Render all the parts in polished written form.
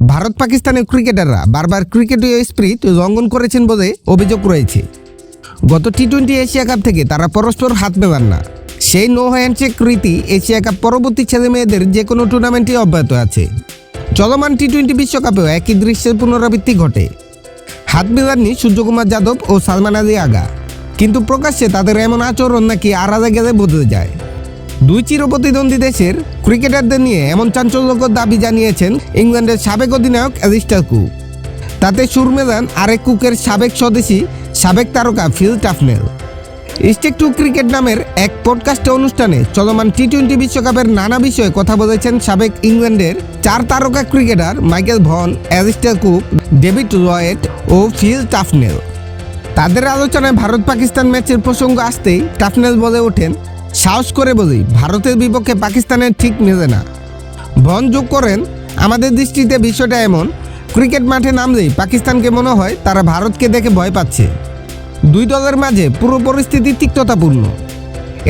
ভারত পাকিস্তানের ক্রিকেটাররা বারবার ক্রিকেটীয় স্পিরিট লঙ্ঘন করেছেন বলে অভিযোগ রয়েছে। গত টি-20 এশিয়া কাপ থেকে তারা পরস্পর হাত মেলান না। সেই নো হ্যান্ডশেক রীতি এশিয়া কাপ পরবর্তী ছেলে মেয়েদের যে কোনো টুর্নামেন্টে অব্যাহত আছে। চলমান টি-20 বিশ্বকাপেও একই দৃশ্যের পুনরাবৃত্তি ঘটে। হাত মেলাননি সূর্যকুমার যাদব ও সালমান আলী আগা, কিন্তু প্রকাশ্যে তাদের এমন আচরণ নাকি আড়ালে গেলে বদলে যায়। দুই চিরপ্রতিদ্বন্দ্বী দেশের ক্রিকেটারদের নিয়ে এমন চাঞ্চল্যকর দাবি জানিয়েছেন ইংল্যান্ডের সাবেক অধিনায়ক অ্যালিস্টার কুক। তাতে সুর মেলান আরেক কুকের সাবেক স্বদেশী সাবেক তারকা Phil Tufnell. Stick to cricket নামের এক পডকাস্ট অনুষ্ঠানে চলমান টি-20 বিশ্বকাপের নানা বিষয়ে কথা বলেছেন সাবেক ইংল্যান্ডের 4 তারকা cricketer Michael Vaughan, Alastair Cook, David Lloyd ও ফিল টাফনেল। তাদের আলোচনায় ভারত পাকিস্তান ম্যাচের প্রসঙ্গ আসতেই টাফনেল বলে ওঠেন, সাহস করে বলি ভারতের বিপক্ষে পাকিস্তানের ঠিক মেলে না। ভন যোগ করেন, আমাদের দৃষ্টিতে বিষয়টা এমন, ক্রিকেট মাঠে নামলেই পাকিস্তানকে মনে হয় তারা ভারতকে দেখে ভয় পাচ্ছে। দুই দলের মাঝে পুরো পরিস্থিতি তিক্ততাপূর্ণ।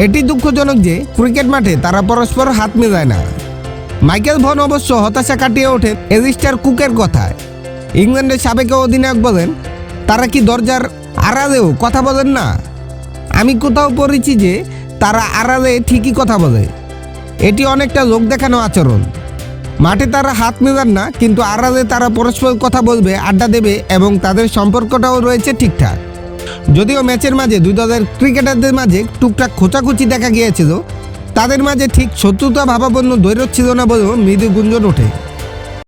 এটি দুঃখজনক যে ক্রিকেট মাঠে তারা পরস্পর হাত মেলায় না। মাইকেল ভন অবশ্য হতাশা কাটিয়ে ওঠেন অ্যালিস্টার কুকের কথায়। ইংল্যান্ডের সাবেক অধিনায়ক বলেন, তারা কি দরজার আড়ালেও কথা বলেন না? আমি কোথাও পড়েছি যে তারা আড়ালে ঠিকই কথা বলে। এটি অনেকটা লোক দেখানো আচরণ। মাঠে তারা হাত মেলান না, কিন্তু আড়ালে তারা পরস্পর কথা বলবে, আড্ডা দেবে এবং তাদের সম্পর্কটাও রয়েছে ঠিকঠাক। যদিও ম্যাচের মাঝে দুই দলের ক্রিকেটারদের মাঝে টুকটাক খোঁচাখুচি দেখা গিয়েছিল, তাদের মাঝে ঠিক শত্রুতা ভাবাপন্ন দ্বৈরথ ছিল না বলেও মৃদু গুঞ্জন ওঠে।